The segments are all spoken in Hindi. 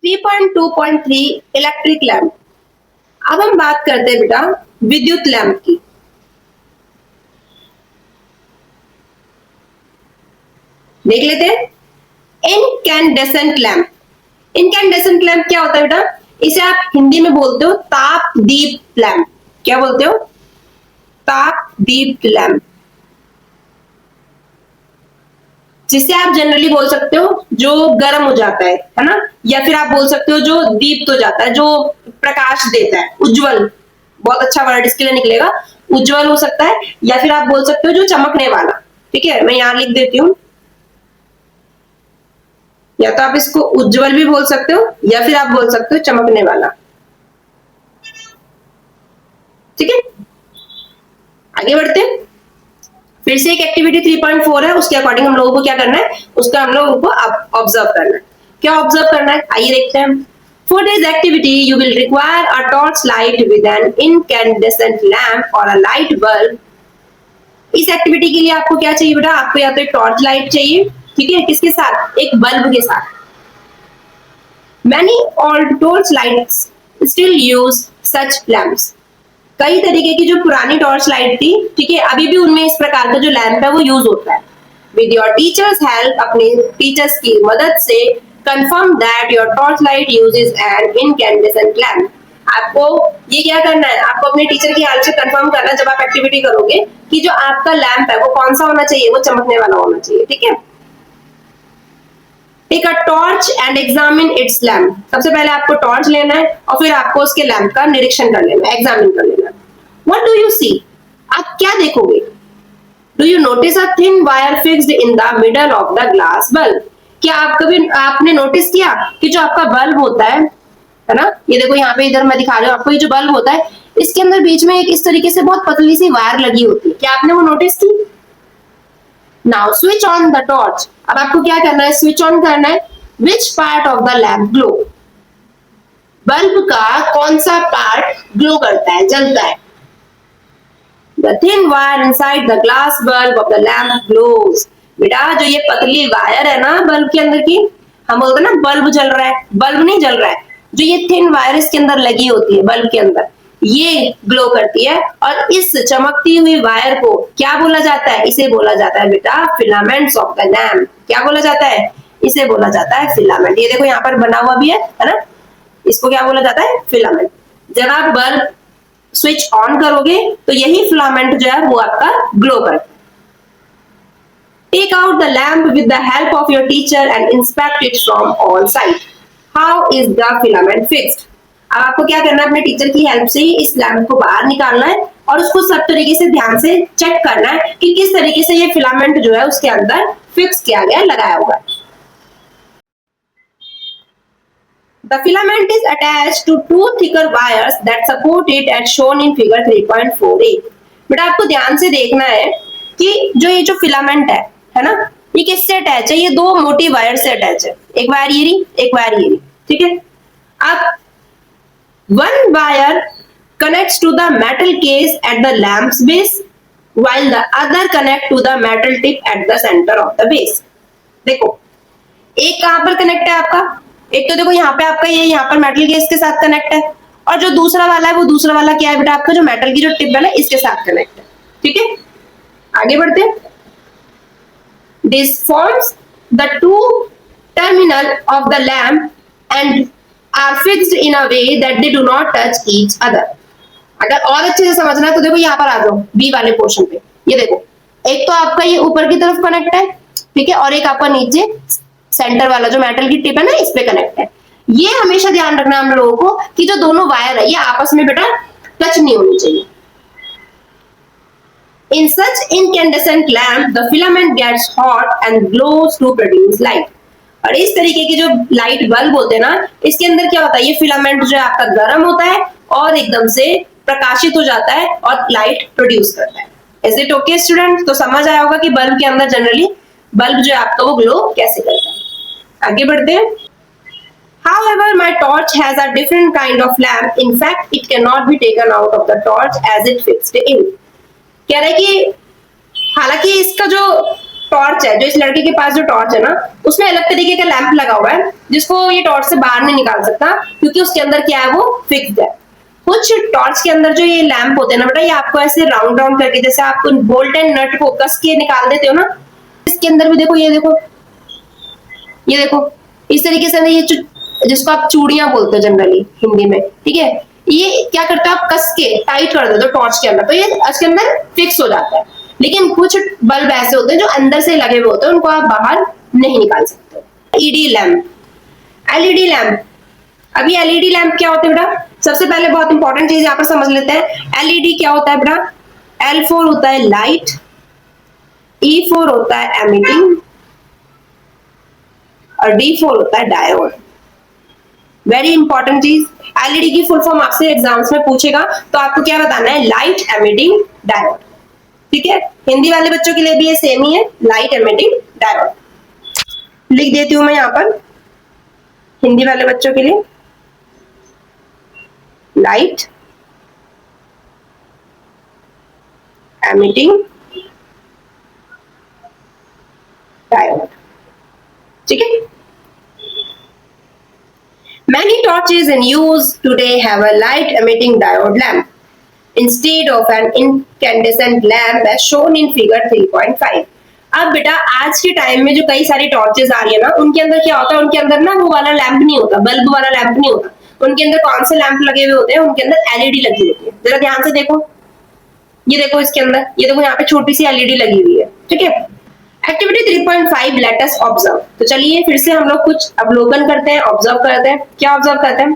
3.2.3 इलेक्ट्रिक लैंप। अब हम बात करते हैं बेटा विद्युत लैंप की। देख लेते हैं इनकैंडेसेंट लैंप। इनकैंडेसेंट लैंप क्या होता है बेटा? इसे आप हिंदी में बोलते हो ताप दीप लैंप। क्या बोलते हो? ताप दीप लैंप, जिसे आप जनरली बोल सकते हो जो गर्म हो जाता है ना, या फिर आप बोल सकते हो जो दीप्त हो जाता है, जो प्रकाश देता है, उज्जवल। बहुत अच्छा वर्ड इसके लिए निकलेगा, उज्जवल हो सकता है, या फिर आप बोल सकते हो जो चमकने वाला। ठीक है, मैं यहां लिख देती हूं, या तो आप इसको उज्जवल भी बोल सकते हो या फिर आप बोल सकते हो चमकने वाला। ठीक है, आगे बढ़ते हैं। फिर से एक एक्टिविटी 3.4 है, उसके अकॉर्डिंग हम लोगों को क्या करना है, उसका हम लोगों को ऑब्जर्व करना है। क्या ऑब्जर्व करना है, आइए देखते हैं। For this activity, you will require a torch light with an incandescent lamp or a light bulb. इस एक्टिविटी के लिए आपको क्या चाहिए बेटा? आपको या तो एक टॉर्च लाइट चाहिए, ठीक है, किसके साथ? एक बल्ब के साथ। Many old torch lights still use such lamps. कई तरीके की जो पुरानी टॉर्च लाइट थी, ठीक है, अभी भी उनमें इस प्रकार का जो लैंप है वो यूज होता है। विद योर टीचर्स हेल्प, अपने टीचर्स की मदद से confirm that your torch light uses an incandescent lamp. आपको ये क्या करना है, आपको अपने टीचर की हेल्प से कंफर्म करना है जब आप एक्टिविटी करोगे कि जो आपका लैंप है वो कौन सा होना चाहिए, वो चमकने वाला होना चाहिए। ठीक है, take a torch and examine its lamp. सबसे पहले आपको टॉर्च लेना है और फिर आपको उसके लैंप का निरीक्षण कर लेना है, एग्जामिन कर लेना है। What do you see? आप क्या देखोगे? Do you notice a thin wire fixed in the middle of the glass bulb? क्या आपने नोटिस किया कि जो आपका बल्ब होता है ना, ये देखो यहाँ पे, इधर मैं दिखा रही हूँ आपको, ये जो बल्ब होता है इसके अंदर बीच में एक इस तरीके से बहुत पतली सी वायर लगी होती है। क्या आपने वो नोटिस की? Now switch on the torch. अब आपको क्या करना है, स्विच ऑन करना है। Which part of the lamp glow? Bulb का कौन सा पार्ट ग्लो करता है, जलता है? The thin wire inside the glass bulb of the lamp glows. बेटा जो ये पतली वायर है ना बल्ब के अंदर की, हम बोलते हैं ना बल्ब जल रहा है, बल्ब नहीं जल रहा है, जो ये थिन वायर इसके अंदर लगी होती है बल्ब के अंदर, ये ग्लो करती है। और इस चमकती हुई वायर को क्या बोला जाता है? इसे बोला जाता है बेटा फिलामेंट्स ऑफ द लैम्प। क्या बोला जाता है? इसे बोला जाता है फिलामेंट। ये देखो यहाँ पर बना हुआ भी है ना, इसको क्या बोला जाता है? फिलामेंट। जब आप बल्ब स्विच ऑन करोगे तो यही फिलामेंट जो है वो आपका ग्लो करता है। Take out the lamp with the help of your teacher and inspect it from all side. How is the filament fixed? अब आपको क्या करना है, अपने टीचर की हेल्प से ही इस लैम्प को बाहर निकालना है और उसको सब तरीके से ध्यान से चेक करना है कि किस तरीके से ये फिलामेंट जो है उसके अंदर फिक्स किया गया, लगाया हुआ है। The filament is attached to two thicker wires that support it as shown in figure 3.48. बेटा आपको ध्यान से देखना है कि जो ये जो फिलामेंट है ना, ये किससे अटैच है? ये दो मोटी वायर से अटैच है, एक वायर ये रही, एक वायर ये रही। ठीक है, अब one wire connects to the metal case at the lamp's base while the other connect to the metal tip at the center of the base. देखो एक कहां पर कनेक्ट है आपका? एक तो देखो यहाँ पे आपका ये यहाँ पर मेटल केस के साथ कनेक्ट है, और जो दूसरा वाला है वो दूसरा वाला क्या है बेटा? आपका जो मेटल की जो टिप है ना, इसके साथ कनेक्ट है। ठीक है, आगे बढ़ते हैं। This forms the two terminal of the lamp and are fixed in a way that they do not touch each other. अगर और अच्छे से समझना है तो देखो यहाँ पर आ जाओ बी वाले पोर्शन पे। ये देखो एक तो आपका ये ऊपर की तरफ कनेक्ट है, ठीक है, और एक आपका नीचे सेंटर वाला जो मेटल की टिप है ना, इस पे कनेक्ट है। ये हमेशा ध्यान रखना हम लोगों को कि जो दोनों वायर है ये आपस में बेटा टच नहीं होनी चाहिए। In such incandescent lamp, the filament gets hot and glows to produce light. और इस तरीके के जो लाइट बल्ब होते हैं ना, इसके अंदर क्या होता है, ये फिलामेंट जो है आपका गर्म होता है और एकदम से प्रकाशित हो जाता है और लाइट प्रोड्यूस करता है। Is it okay student? तो समझ आया होगा कि बल्ब के अंदर जनरली बल्ब जो है आपका वो ग्लो कैसे करता है। आगे बढ़ते हैं। However, my torch has a different kind of lamp. In fact, it cannot be taken out of the torch as it fixed in. कह रहा है कि हालांकि इसका जो टॉर्च है, जो इस लड़के के पास जो टॉर्च है ना, उसमें अलग तरीके का लैंप लगा हुआ है, जिसको ये टॉर्च से बाहर नहीं निकाल सकता, क्योंकि उसके अंदर क्या है, वो फिक्स्ड है। कुछ टॉर्च के अंदर जो ये लैंप होते हैं ना बेटा, ये आपको ऐसे राउंड राउंड करके, जैसे आप बोल्ट एंड नट को कस के निकाल देते हो ना, इसके अंदर भी देखो, ये देखो, ये देखो, इस तरीके से ये जिसको आप चूड़ियां बोलते हो जनरली हिंदी में, ठीक है, ये क्या करता है, आप कस के टाइट कर देते हो टॉर्च के अंदर, तो ये इसके अंदर फिक्स हो जाता है। लेकिन कुछ बल्ब ऐसे होते हैं जो अंदर से लगे हुए होते हैं, उनको आप बाहर नहीं निकाल सकते। ED lamp, LED lamp. अभी एलईडी लैंप क्या होता है बेटा, सबसे पहले बहुत इंपॉर्टेंट चीज यहाँ पर समझ लेते हैं। एलईडी क्या होता है बेटा, L4 होता है लाइट, E4 होता है एमिटिंग, और D4 होता है डायोड। वेरी इंपॉर्टेंट चीज, एलईडी की फुल फॉर्म आपसे एग्जाम्स में पूछेगा, तो आपको क्या बताना है, लाइट एमिटिंग डायोड, ठीक है। हिंदी वाले बच्चों के लिए भी ये सेम ही है, लाइट एमिटिंग डायोड। लिख देती हूं मैं यहां पर हिंदी वाले बच्चों के लिए, लाइट एमिटिंग डायोड, ठीक है। Many torches in use today have a light emitting diode lamp instead of an incandescent lamp as shown in figure 3.5। अब बेटा आज के टाइम में जो कई सारी टॉर्चेस आ रही है ना, उनके अंदर क्या होता है, उनके अंदर ना वो वाला लैंप नहीं होता, बल्ब वाला लैंप नहीं होता, उनके अंदर कौन से लैंप लगे हुए होते हैं, उनके अंदर एलईडी लगी होती है। जरा ध्यान से देखो, ये देखो इसके अंदर, ये देखो यहाँ पे छोटी सी एलईडी लगी हुई है, ठीक है। Activity 3.5 let us observe. तो चलिए फिर से हम लोग कुछ अवलोकन करते हैं, ऑब्जर्व करते हैं। क्या ऑब्जर्व करते हैं,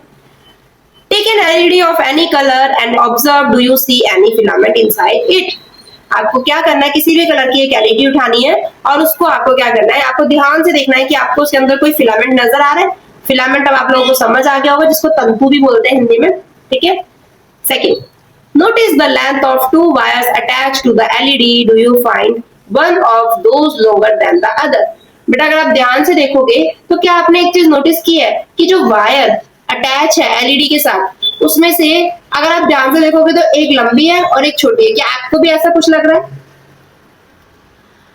take an LED of any colour and observe do you see any filament inside it. आपको क्या करना है, किसी भी कलर की एक एलईडी उठानी है और उसको आपको क्या करना है, आपको ध्यान से देखना है कि आपको उसके अंदर कोई फिलामेंट नजर आ रहा है। फिलामेंट अब आप लोगों को समझ आ गया होगा, जिसको तंतु भी बोलते हैं हिंदी में, ठीक है। Second, notice the length of 2 wires attached to the LED, do you find one of those lower than the other. बेटा अगर आप ध्यान से देखोगे तो क्या आपने एक चीज नोटिस की है कि जो वायर अटैच है एलईडी के साथ, उसमें से अगर आप ध्यान से देखोगे तो एक लंबी है और एक छोटी है। क्या आपको भी ऐसा कुछ लग रहा है?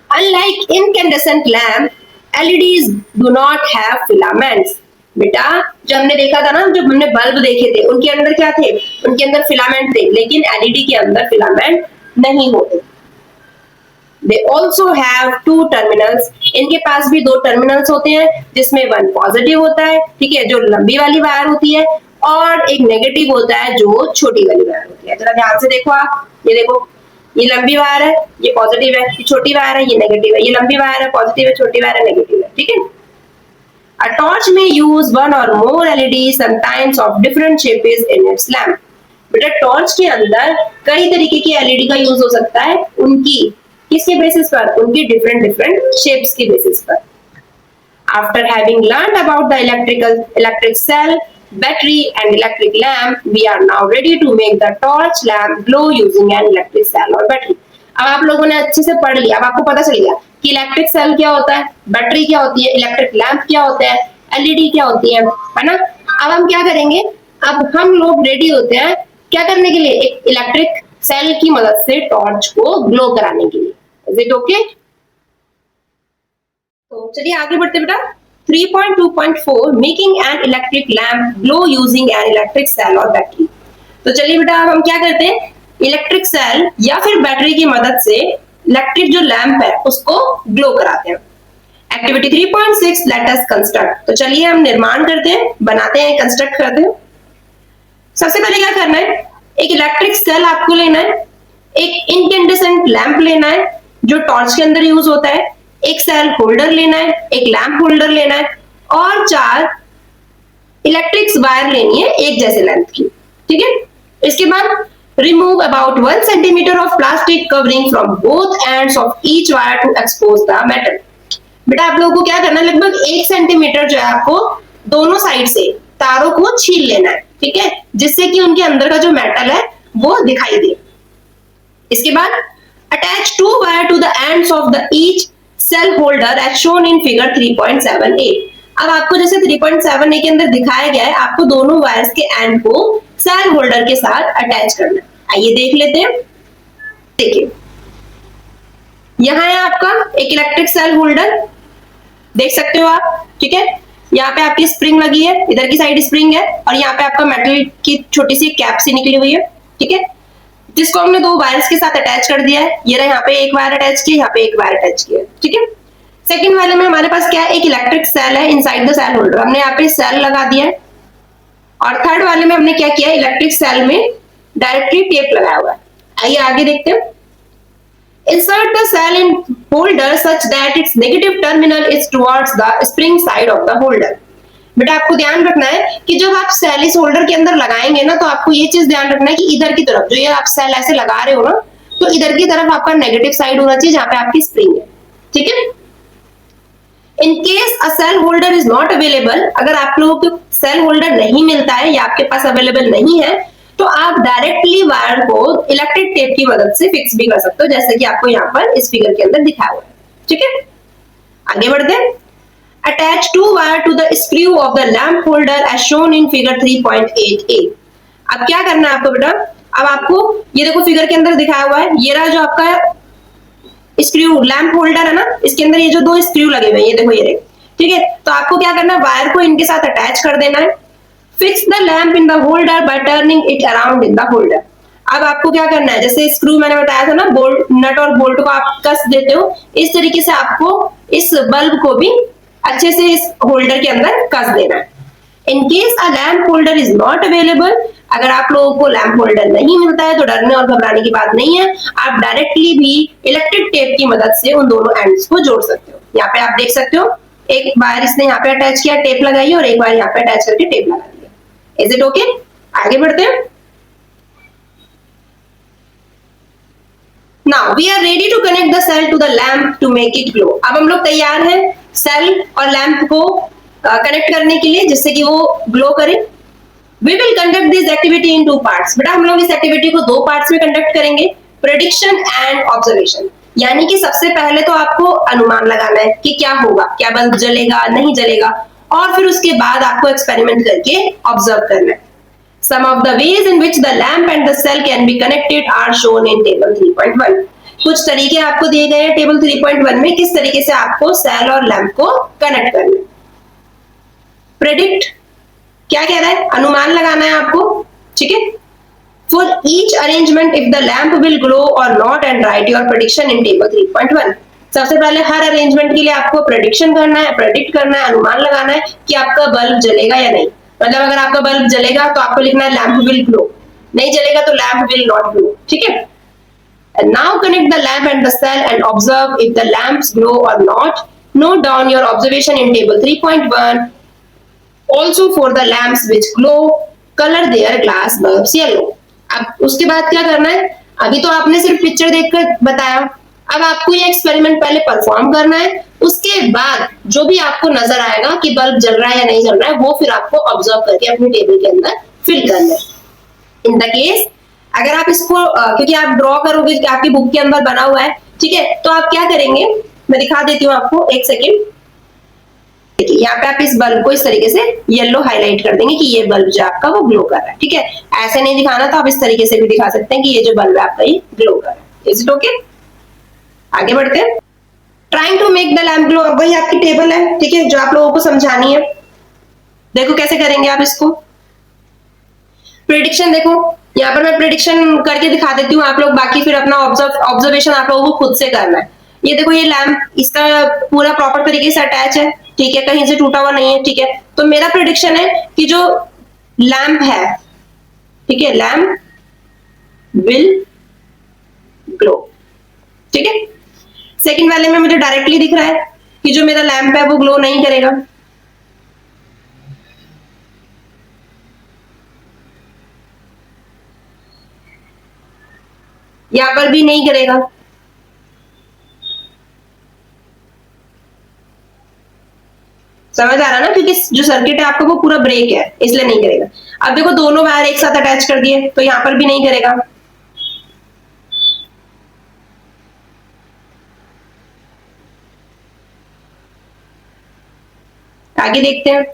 Unlike incandescent lamp, LEDs do not have filaments। बेटा जब हमने देखा था ना, जब हमने बल्ब देखे थे, उनके अंदर क्या थे, उनके अंदर फिलामेंट थे, लेकिन एलईडी के अंदर फिलामेंट नहीं होते। They also have 2 terminals। इनके पास भी 2 टर्मिनल्स होते हैं, जिसमें 1 पॉजिटिव होता है, ठीक है, जो लंबी वाली वायर होती है, और एक नेगेटिव होता है जो छोटी वाली वायर होती है। जरा ध्यान से देखो आप, ये देखो, ये लंबी वायर है, ये पॉजिटिव है, ये छोटी वायर है, ये नेगेटिव है, ये लंबी वायर है, पॉजिटिव है, छोटी वायर है, नेगेटिव है, ठीक है। A torch may use 1 or more LEDs sometimes of different shapes in its lamp। बेटा टॉर्च के अंदर कई तरीके की एलईडी का यूज हो सकता है, उनकी किसके बेसिस पर, उनकी डिफरेंट शेप्स की बेसिस पर। After having learned about the electric cell, battery and electric lamp, we are now ready to make the torch lamp glow using an electric cell or battery। अब आप लोगों ने अच्छे से पढ़ लिया, अब आपको पता चल गया कि इलेक्ट्रिक सेल क्या होता है, बैटरी क्या होती है, इलेक्ट्रिक लैंप क्या होता है, एलईडी क्या होती है ना। अब हम क्या करेंगे, अब हम लोग रेडी होते हैं क्या करने के लिए, एक इलेक्ट्रिक सेल की मदद से टॉर्च को ग्लो कराने के लिए। Is it okay? तो चलिए आगे बढ़ते बेटा। 3.2.4 making an electric lamp glow using an electric cell और बैटरी। तो चलिए बेटा अब हम क्या करते हैं, इलेक्ट्रिक सेल या फिर बैटरी की मदद से इलेक्ट्रिक जो लैंप है उसको ग्लो कराते हैं। Activity 3.6 let us construct. तो चलिए हम निर्माण करते हैं, बनाते हैं, कंस्ट्रक्ट करते हैं। सबसे पहले क्या करना है, एक इलेक्ट्रिक सेल आपको लेना है, एक इनकैंडेसेंट लैंप लेना है जो टॉर्च के अंदर यूज होता है, एक सेल होल्डर लेना है, एक लैंप होल्डर लेना है, और 4 इलेक्ट्रिक वायर लेनी है एक जैसे लेंथ की, ठीक है। इसके बाद remove about 1 centimeter of plastic covering from both ends of each wire to expose the metal। बेटा आप लोगों को क्या करना है, लगभग 1 सेंटीमीटर जो है आपको दोनों साइड से तारों को छील लेना है, ठीक है, जिससे कि उनके अंदर का जो मेटल है वो दिखाई दे। इसके बाद attach 2 wire to the ends of the each cell holder as shown in figure 3.7a। अब आपको जैसे 3.7a के अंदर दिखाया गया है, आपको दोनों वायर्स के एंड को सेल होल्डर के साथ अटैच करना है। आइए देख लेते हैं। देखिए यहाँ है आपका एक इलेक्ट्रिक सेल होल्डर, देख सकते हो आप, ठीक है। यहाँ पे आपकी स्प्रिंग लगी है, इधर की साइड स्प्रिंग है, और यहाँ पे आपका मेटल की छोटी सी कैप सी निकली हुई है, ठीक है, जिसको हमने दो वायर्स के साथ अटैच कर दिया है। ये रहा, यहाँ पे एक वायर अटैच किया, यहाँ पे एक वायर अटैच किया, ठीक है। सेकंड वाले में हमारे पास क्या है, एक इलेक्ट्रिक सेल है इनसाइड द सेल होल्डर, हमने यहाँ पे सेल लगा दिया है। और थर्ड वाले में हमने क्या किया, इलेक्ट्रिक सेल में डायरेक्टली टेप लगाया हुआ है। आइए आगे देखते हैं। Insert the cell in holder such that its negative terminal is towards the spring side of the holder. बेटा आपको ध्यान रखना है कि जब आप सेल इस होल्डर के अंदर लगाएंगे ना, तो आपको ये चीज ध्यान रखना है कि इधर की तरफ, जो ये आप सेल ऐसे लगा रहे हो ना, तो इधर की तरफ आपका नेगेटिव साइड होना चाहिए, जहां पे आपकी स्प्रिंग है, ठीक है। In case a cell holder is not available, अगर आप लोगों को सेल होल्डर नहीं मिलता है या आपके पास अवेलेबल नहीं है, तो आप डायरेक्टली वायर को इलेक्ट्रिक टेप की मदद से फिक्स भी कर सकते हो, जैसे कि आपको यहाँ पर इस फिगर के अंदर दिखाया हुआ है, ठीक है। आगे बढ़ते हैं। Attach two wire to the screw of the lamp holder as shown in figure 3.8a। अब क्या करना है आपको बेटा, अब आपको ये देखो फिगर के अंदर दिखाया हुआ है, ये रहा जो आपका स्क्रू लैंप होल्डर है ना, इसके अंदर ये जो दो स्क्रू लगे हुए हैं, ये देखो ये रहे, ठीक है। तो आपको क्या करना है, वायर को इनके साथ अटैच कर देना है। Fix the lamp in the holder bye turning it around in the holder. अब आपको क्या करना है, जैसे स्क्रू मैंने बताया था ना, बोल्ट नट और बोल्ट को आप कस देते हो, इस तरीके से आपको इस बल्ब को भी अच्छे से इस होल्डर के अंदर कस देना है। In case a lamp holder is not available, अगर आप लोगों को लैंप होल्डर नहीं मिलता है तो डरने और घबराने की बात नहीं है, आप डायरेक्टली भी इलेक्ट्रिक टेप की मदद से उन दोनों एंड्स को जोड़ सकते हो। यहाँ पे आप देख सकते हो, एक वायर इसने यहाँ पे अटैच किया, टेप लगाई, और एक वायर यहाँ पे अटैच करके टेप लगा दी। Is it okay? आगे बढ़ते हैं। Now we are ready to connect the cell to the lamp to make it glow. अब हम लोग तैयार हैं सेल और लैंप को कनेक्ट करने के लिए, जिससे कि वो ग्लो करे। We will conduct this activity in two parts. बेटा हम लोग इस एक्टिविटी को दो पार्ट्स में कंडक्ट करेंगे, प्रेडिक्शन एंड ऑब्जर्वेशन। यानी कि सबसे पहले तो आपको अनुमान लगाना है कि क्या होगा, क्या बल्ब जलेगा नहीं जलेगा, और फिर उसके बाद आपको एक्सपेरिमेंट करके ऑब्जर्व करना है। Some of the ways in which the lamp and the cell can be connected are shown in table 3.1. कुछ तरीके आपको दिए गए हैं टेबल 3.1 में, किस तरीके से आपको सेल और लैंप को कनेक्ट करना है। प्रेडिक्ट क्या कह रहा है, अनुमान लगाना है आपको, ठीक है। For each arrangement, if the lamp will glow or not, and write your prediction in table 3.1. सबसे पहले हर अरेंजमेंट के लिए आपको प्रेडिक्शन करना है, प्रेडिक्ट करना है, अनुमान लगाना है कि आपका बल्ब जलेगा या नहीं। मतलब अगर आपका बल्ब जलेगा तो आपको लिखना है लैंप विल ग्लो, नहीं जलेगा तो लैंप विल नॉट ग्लो, ठीक है। And now connect the lamp and the cell and observe if the lamps glow or not. Note down your observation in table 3.1. Also for the lamps which glow, color their glass bulbs yellow. अब उसके बाद क्या करना है, अभी तो आपने सिर्फ पिक्चर देखकर बताया, अब आपको ये एक्सपेरिमेंट पहले परफॉर्म करना है। उसके बाद जो भी आपको नजर आएगा कि बल्ब जल रहा है या नहीं जल रहा है, वो फिर आपको ऑब्जर्व करके अपने टेबल के अंदर फिल करना है। इन द केस अगर आप इसको क्योंकि आप ड्रॉ करोगे कि आपकी बुक के अंदर बना हुआ है, ठीक है, तो आप क्या करेंगे, मैं दिखा देती हूँ आपको, एक सेकेंड। देखिए यहाँ पे आप इस बल्ब को इस तरीके से येलो हाईलाइट कर देंगे कि ये बल्ब जो आपका वो ग्लो कर रहा है, ठीक है। ऐसे नहीं दिखाना तो आप इस तरीके से भी दिखा सकते हैं कि ये जो बल्ब है आपका ये ग्लो कर रहा है। Is it okay? आगे बढ़ते हैं। Trying to make the lamp glow, अब वही आपकी टेबल है, ठीक है, जो आप लोगों को समझानी है। देखो कैसे करेंगे आप इसको। प्रेडिक्शन देखो, यहाँ पर मैं प्रेडिक्शन करके दिखा देती हूँ, आप लोग बाकी फिर अपना ऑब्जर्वेशन आप लोगों को खुद से करना है। ये देखो ये लैम्प इसका पूरा प्रॉपर तरीके से अटैच है, ठीक है, कहीं से टूटा हुआ नहीं है, ठीक है। तो मेरा प्रेडिक्शन है कि जो लैम्प है, ठीक है, लैम्प विल ग्लो, ठीक है। सेकंड वाले में मुझे डायरेक्टली दिख रहा है कि जो मेरा लैम्प है वो ग्लो नहीं करेगा। यहां पर भी नहीं करेगा। समझ आ रहा ना, क्योंकि जो सर्किट है आपका वो पूरा ब्रेक है, इसलिए नहीं करेगा। अब देखो दोनों वायर एक साथ अटैच कर दिए तो यहां पर भी नहीं करेगा। आगे देखते हैं,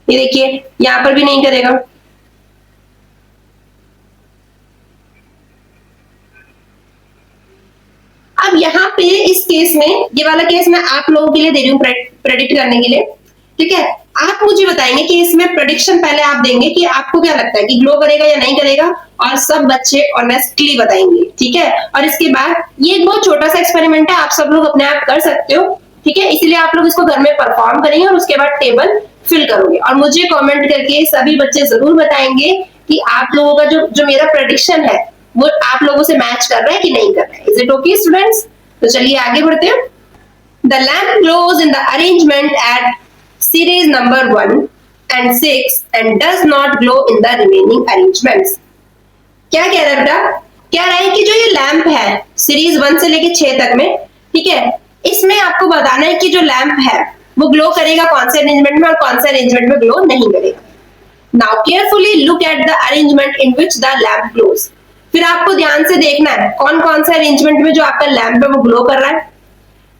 ये देखिए यहां पर भी नहीं करेगा। अब यहाँ पे इस केस में, ये वाला केस मैं आप लोगों के लिए दे रही हूँ प्रेडिक्ट करने के लिए, ठीक है। आप मुझे बताएंगे कि इसमें प्रेडिक्शन पहले आप देंगे कि आपको क्या लगता है कि ग्लो करेगा या नहीं करेगा, और सब बच्चे ऑनेस्टली बताएंगे, ठीक है। और इसके बाद ये एक बहुत छोटा सा एक्सपेरिमेंट है, आप सब लोग अपने आप कर सकते हो, ठीक है। इसलिए आप लोग इसको घर में परफॉर्म करेंगे और उसके बाद टेबल फिल करोगे, और मुझे कमेंट करके सभी बच्चे जरूर बताएंगे कि आप लोगों का जो मेरा प्रेडिक्शन है वो आप लोगों से मैच कर रहा है कि नहीं कर रहा है। Is it okay students? तो चलिए आगे बढ़ते हैं। The lamp glows in the arrangement at series number 1 and 6 and does not glow in the remaining arrangements। क्या कह रहा है बेटा? कह रहा है कि जो ये लैंप है सीरीज 1 से लेके 6 तक में, ठीक है, इसमें आपको बताना है कि जो लैंप है वो ग्लो करेगा कौन से अरेंजमेंट में और कौन से अरेंजमेंट में ग्लो नहीं करेगा। Now carefully look at the arrangement in which the lamp glows. फिर आपको ध्यान से देखना है कौन कौन से अरेंजमेंट में जो आपका लैंप है वो ग्लो कर रहा है।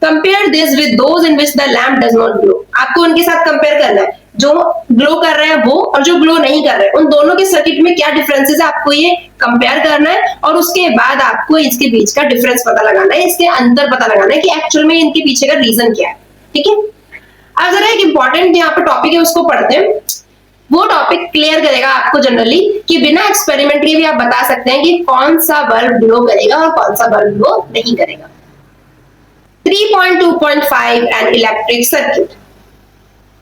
Compare this with those in which the lamp does not glow. आपको उनके साथ कंपेयर करना है, जो ग्लो कर रहे हैं वो और जो ग्लो नहीं कर रहे हैं, उन दोनों के सर्किट में क्या डिफरेंसेस है आपको ये कंपेयर करना है, और उसके बाद आपको इसके बीच का डिफरेंस पता लगाना है, इसके अंतर पता लगाना है कि एक्चुअल में इनके पीछे का रीजन क्या है, ठीक है। अब जरा एक इंपॉर्टेंट यहाँ पे टॉपिक है उसको पढ़ते हैं। वो टॉपिक क्लियर करेगा आपको जनरली कि बिना एक्सपेरिमेंट के भी आप बता सकते हैं कि कौन सा बल्ब ग्लो करेगा और कौन सा बल्ब ग्लो नहीं करेगा। 3.2.5 an electric circuit.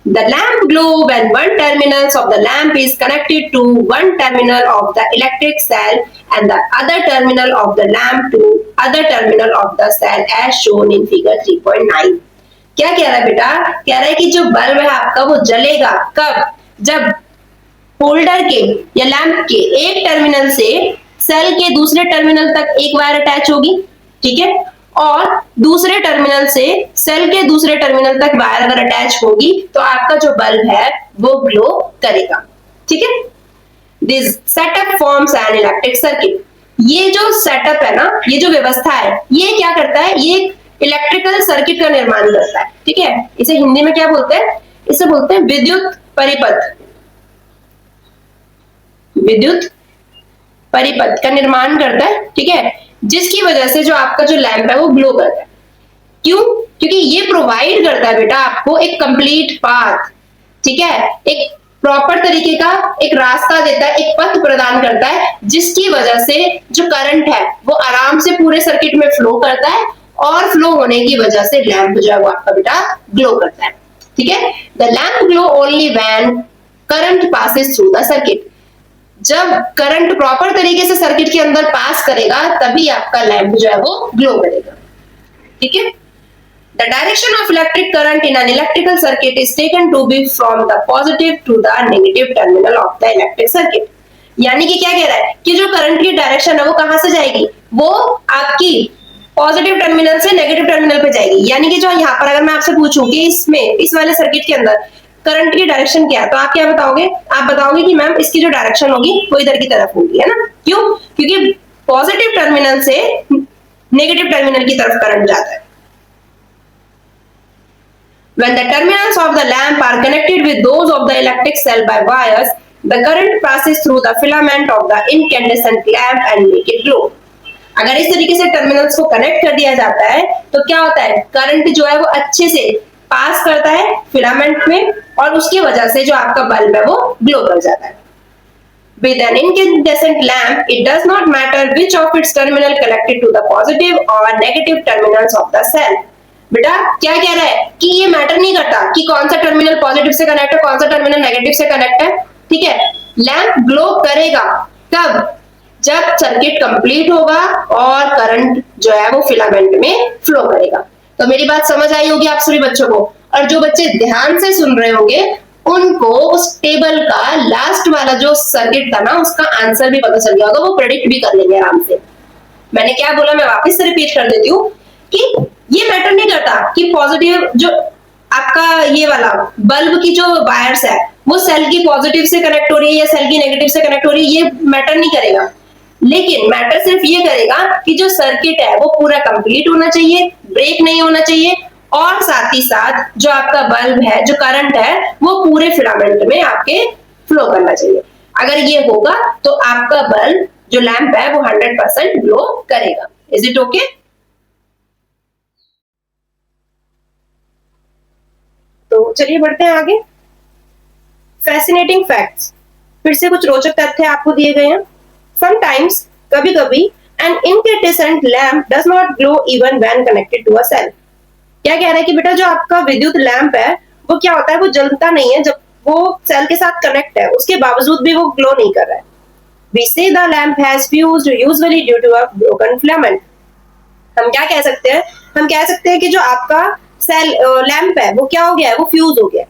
The lamp glow when one terminal of the lamp is connected to one terminal of the electric cell and the other terminal of the lamp to other terminal of the cell as shown in figure 3.9। क्या कह रहा है बेटा? कह रहा है कि जो बल्ब है आपका वो जलेगा कब? जब होल्डर के या लैंप के एक टर्मिनल से सेल के दूसरे टर्मिनल तक एक वायर अटैच होगी, ठीक है, और दूसरे टर्मिनल से सेल के दूसरे टर्मिनल तक वायर अगर अटैच होगी तो आपका जो बल्ब है वो ग्लो करेगा, ठीक है। This setup forms an electric circuit. ये जो सेटअप है ना, ये जो व्यवस्था है, ये क्या करता है? ये इलेक्ट्रिकल सर्किट का निर्माण करता है, ठीक है। इसे हिंदी में क्या बोलते हैं? इसे बोलते हैं विद्युत परिपथ। विद्युत परिपथ का निर्माण करता है, ठीक है, जिसकी वजह से जो आपका जो लैंप है वो ग्लो करता है। क्यों? क्योंकि ये प्रोवाइड करता है बेटा आपको एक कंप्लीट पाथ, ठीक है, एक प्रॉपर तरीके का एक रास्ता देता है, एक पथ प्रदान करता है, जिसकी वजह से जो करंट है वो आराम से पूरे सर्किट में फ्लो करता है, और फ्लो होने की वजह से लैंप जो है वो आपका बेटा ग्लो करता है, ठीक है। The lamp glow only when current passes through the circuit. जब करंट प्रॉपर तरीके से सर्किट के अंदर पास करेगा तभी आपका लैंप जो है वो ग्लो करेगा, ठीक है। The direction of electric current in an electrical circuit is taken to be from the positive to the negative terminal of the electric circuit। यानी कि क्या कह रहा है कि जो करंट की डायरेक्शन है वो कहां से जाएगी? वो आपकी पॉजिटिव टर्मिनल से नेगेटिव टर्मिनल पे जाएगी। यानी कि जो यहाँ पर अगर मैं आपसे पूछूं कि इसमें इस वाले सर्किट के अंदर करंट की डायरेक्शन क्या है, तो आप क्या बताओगे? आप बताओगे कि मैम इसकी जो डायरेक्शन होगी वो इधर की तरफ होगी, है ना। क्यों? क्योंकि पॉजिटिव टर्मिनल से नेगेटिव टर्मिनल की तरफ करंट जाता है। When the terminals of the lamp are connected with those of the electric cell by wires, the current passes through the filament of the incandescent lamp and make it glow। अगर इस तरीके से टर्मिनल्स को कनेक्ट कर दिया जाता है तो क्या होता है? करंट जो है वो अच्छे से पास करता है फिलामेंट में, और उसकी वजह से जो आपका बल्ब है वो ग्लो कर जाता है। With an incandescent lamp, it does not matter which of its terminal connected to the positive or negative terminals of the cell। बेटा क्या कह रहा है कि ये मैटर नहीं करता कि कौन सा टर्मिनल पॉजिटिव से कनेक्ट है, कौन सा टर्मिनल नेगेटिव से कनेक्ट है, ठीक है। लैंप ग्लो करेगा कब? जब सर्किट कंप्लीट होगा और करंट जो है वो फिलामेंट में फ्लो करेगा। तो मेरी बात समझ आई होगी आप सभी बच्चों को, और जो बच्चे ध्यान से सुन रहे होंगे उनको उस टेबल का लास्ट वाला जो सर्किट था ना उसका आंसर भी पता चल गया होगा, वो प्रेडिक्ट भी कर लेंगे आराम से। मैंने क्या बोला, मैं वापस से रिपीट कर देती हूँ कि ये मैटर नहीं करता कि पॉजिटिव जो आपका ये वाला बल्ब की जो वायर्स है वो सेल की पॉजिटिव से कनेक्ट हो रही है या सेल की नेगेटिव से कनेक्ट हो रही है, ये मैटर नहीं करेगा। लेकिन मैटर सिर्फ ये करेगा कि जो सर्किट है वो पूरा कंप्लीट होना चाहिए, ब्रेक नहीं होना चाहिए, और साथ ही साथ जो आपका बल्ब है, जो करंट है वो पूरे फिलामेंट में आपके फ्लो करना चाहिए। अगर ये होगा तो आपका बल्ब जो लैंप है वो 100% ग्लो करेगा। Is it okay? तो चलिए बढ़ते हैं आगे। फैसिनेटिंग फैक्ट्स, फिर से कुछ रोचक तथ्य आपको दिए गए हैं। समटाइम्स, कभी कभी, an incandescent lamp does not glow even when connected to a cell. क्या कह रहा है कि बेटा जो आपका विद्युत लैंप है वो क्या होता है, वो जलता नहीं है जब वो सेल के साथ कनेक्ट है, उसके बावजूद भी वो ग्लो नहीं कर रहा है। We say the lamp has fused usually due to a broken filament. हम क्या कह सकते हैं, हम कह सकते हैं कि जो आपका सेल लैंप है वो क्या हो गया है, वो फ्यूज हो गया।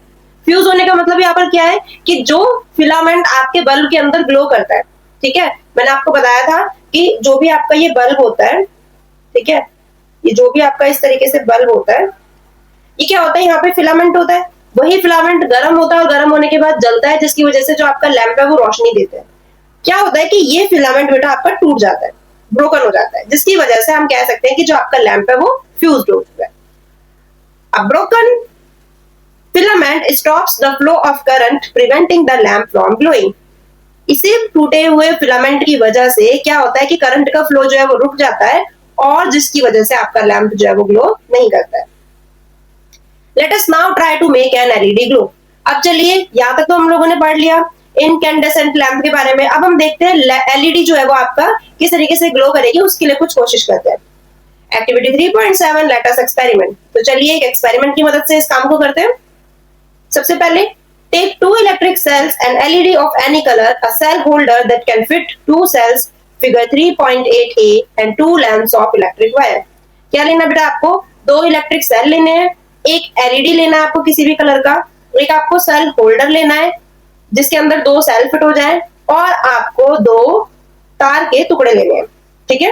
फ्यूज होने का मतलब यहाँ पर क्या है कि जो फिलामेंट आपके बल्ब के अंदर ग्लो करता है, ठीक है, मैंने आपको बताया था कि जो भी आपका ये बल्ब होता है, ठीक है, ये जो भी आपका इस तरीके से बल्ब होता है, ये क्या होता है, यहाँ पे फिलामेंट होता है, वही फिलामेंट गर्म होता है और गर्म होने के बाद जलता है, जिसकी वजह से जो आपका लैंप है वो रोशनी देता है। क्या होता है कि ये फिलामेंट बेटा आपका टूट जाता है, ब्रोकन हो जाता है, जिसकी वजह से हम कह सकते हैं कि जो आपका लैंप है वो फ्यूज्ड हो चुका है। A broken filament stops the flow of current, preventing the lamp from glowing. इसी टूटे हुए फिलामेंट की वजह से क्या होता है कि करंट का फ्लो जो है वो रुक जाता है, और जिसकी वजह से आपका लैंप जो है वो ग्लो नहीं करता है। Let us now try to make an LED glow. अब चलिए, यहां तक तो हम लोगों ने पढ़ लिया इनकैंडेसेंट लैंप के बारे में। अब हम देखते हैं एलईडी जो है वो आपका किस तरीके से ग्लो करेगी, उसके लिए कुछ कोशिश करते हैं। Activity 3.7 let us experiment. तो चलिए एक एक्सपेरिमेंट की मदद से इस काम को करते हैं। सबसे पहले take 2 electric cells and LED of any colour, a cell holder that can fit 2 cells, figure 3.8a and 2 lamps of electric wire. क्या लेना बेटा, आपको 2 इलेक्ट्रिक सेल लेने हैं, एक एलईडी लेना है आपको किसी भी कलर का, एक आपको सेल होल्डर लेना है जिसके अंदर 2 सेल फिट हो जाए, और आपको 2 तार के टुकड़े लेने हैं, ठीक है।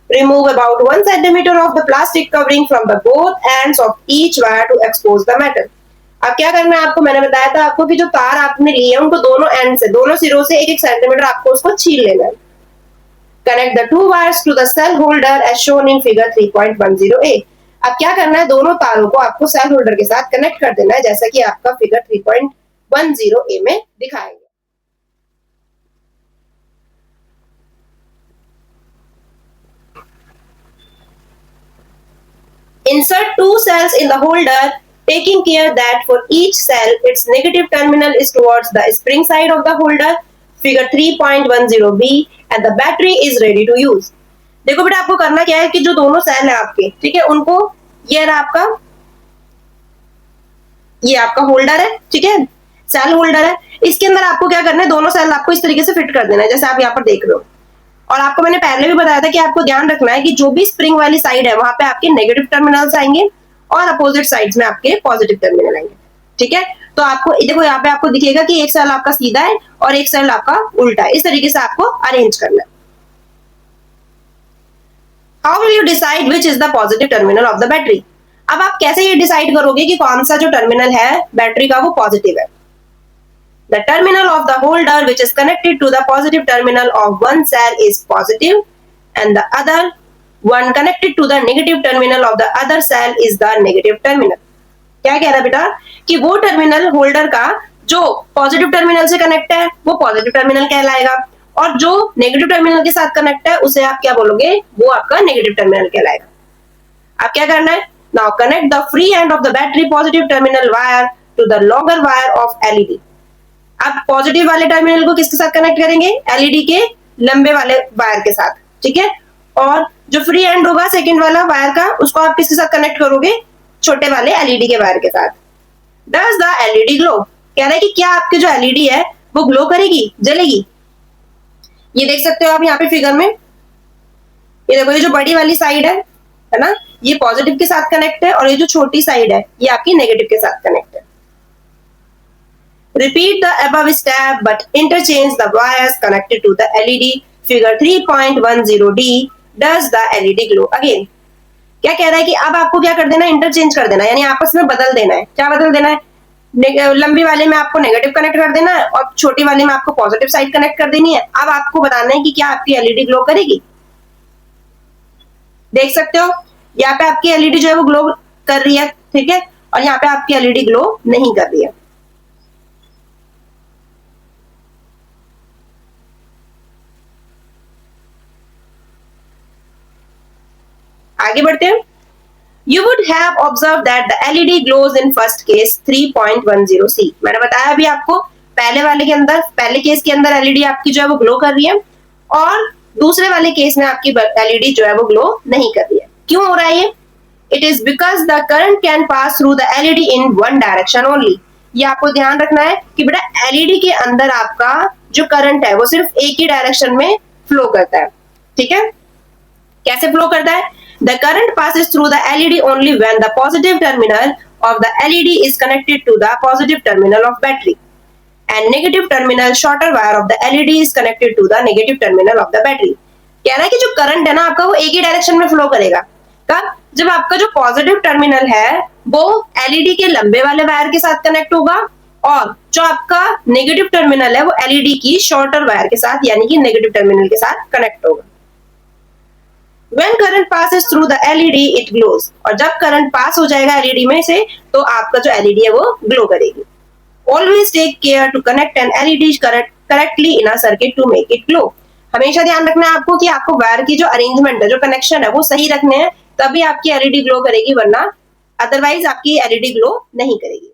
Remove about 1 centimetre of the plastic covering from the both ends of each wire to expose the metal. अब क्या करना है आपको, मैंने बताया था आपको कि जो तार आपने लिए हैं उनको दोनों एंड से, दोनों सिरों से 1-1 सेंटीमीटर आपको उसको छील लेना है। Connect the 2 wires to the cell holder as shown in figure 3.10a। अब क्या करना है, दोनों तारों को आपको सेल होल्डर के साथ कनेक्ट कर देना है, जैसा कि आपका फिगर 3.10a में दिखाएंगे। Insert 2 cells in the holder, taking care that for each cell its negative terminal is towards the spring side of the holder, figure 3.10b, and the battery is ready to use. देखो बेटा आपको करना क्या है कि जो दोनों सेल है आपके, ठीक है, उनको, ये आपका होल्डर है, ठीक है, सेल होल्डर है, इसके अंदर आपको क्या करना है, दोनों सेल आपको इस तरीके से फिट कर देना है जैसे आप यहाँ पर देख रहे हो। और आपको मैंने पहले भी बताया था कि आपको ध्यान रखना है कि जो भी स्प्रिंग वाली साइड है वहां पे आपके नेगेटिव टर्मिनल्स आएंगे और अपोजिट साइड्स में आपके पॉजिटिव टर्मिनल आएंगे, ठीक है। तो आपको देखो यहाँ पे आपको दिखेगा कि एक सेल आपका सीधा है और एक सेल आपका उल्टा है, इस तरीके से आपको अरेंज करना है। How will you decide which is the positive terminal of the battery. अब आप कैसे ये डिसाइड करोगे कि कौन सा जो टर्मिनल है बैटरी का वो पॉजिटिव है। The terminal of the holder which is connected to the positive terminal of one cell is positive, and the other one connected to the negative terminal of the other cell is the negative terminal. क्या कह रहा है बेटा कि वो टर्मिनल होल्डर का जो पॉजिटिव टर्मिनल से कनेक्ट है वो पॉजिटिव टर्मिनल कहलाएगा, और जो नेगेटिव टर्मिनल के साथ कनेक्ट है उसे आप क्या बोलोगे, वो आपका नेगेटिव टर्मिनल कहलाएगा। अब क्या करना है, now connect the free end of the battery positive terminal wire to the longer wire of LED. अब पॉजिटिव वाले टर्मिनल को किसके साथ कनेक्ट करेंगे, एलईडी के लंबे वाले वायर के साथ, ठीक है, और जो फ्री एंड होगा सेकंड वाला वायर का उसको आप किसके साथ कनेक्ट करोगे, छोटे वाले एलईडी के वायर के साथ। डज द एलईडी ग्लो, कह रहा है कि क्या आपकी जो एलईडी है वो ग्लो करेगी, जलेगी। ये देख सकते हो आप यहाँ पे फिगर में, ये देखो ये जो बड़ी वाली साइड है ना, ये पॉजिटिव के साथ कनेक्ट है, और ये जो छोटी साइड है ये आपकी नेगेटिव के साथ कनेक्ट है। Repeat the above step but interchange the wires connected to the LED. Figure 3.10d. Does the LED glow again? क्या कह रहा है कि अब आपको क्या कर देना है, इंटरचेंज कर देना है, यानी आपस में बदल देना है। क्या बदल देना है, लंबी वाले में आपको नेगेटिव कनेक्ट कर देना है और छोटी वाले में आपको पॉजिटिव साइड कनेक्ट कर देनी है। अब आपको बताना है कि क्या आपकी एलईडी ग्लो करेगी। देख सकते हो यहाँ पे आपकी एलईडी जो है वो ग्लो कर रही है, ठीक है, और यहाँ पे आपकी एलईडी ग्लो नहीं कर रही है। आगे बढ़ते हैं। You would have observed that the LED glows in first case 3.10 C. मैंने बताया अभी आपको पहले वाले के अंदर, पहले केस के अंदर एलईडी आपकी जो है वो ग्लो कर रही है और दूसरे वाले केस में आपकी एलईडी जो है वो ग्लो नहीं कर रही है। क्यों हो रहा है ये? It is because the current can pass through the LED in one direction only. ये आपको ध्यान रखना है कि बेटा एलईडी के अंदर आपका जो करंट है वो सिर्फ एक ही डायरेक्शन में फ्लो करता है। ठीक है, कैसे फ्लो करता है? The current passes through the LED only when the positive terminal of the LED is connected to the positive terminal of battery and negative terminal shorter wire of the LED is connected to the negative terminal of the battery। कह रहा है कि जो करंट है ना आपका वो एक ही डायरेक्शन में फ्लो करेगा। कब? जब आपका जो पॉजिटिव टर्मिनल है वो एलईडी के लंबे वाले वायर के साथ कनेक्ट होगा और जो आपका नेगेटिव टर्मिनल है वो एलईडी की शॉर्टर वायर के साथ यानी कि नेगेटिव टर्मिनल के साथ कनेक्ट होगा। When current passes through the LED, it glows। और जब करंट पास हो जाएगा एलईडी में से तो आपका जो एलईडी है वो ग्लो करेगी। Always take care to connect an LED correctly in a circuit to make it glow। हमेशा ध्यान रखना है आपको कि आपको वायर की जो अरेंजमेंट है, जो कनेक्शन है वो सही रखने हैं, तभी आपकी एलईडी ग्लो करेगी, वरना अदरवाइज आपकी एलईडी ग्लो नहीं करेगी।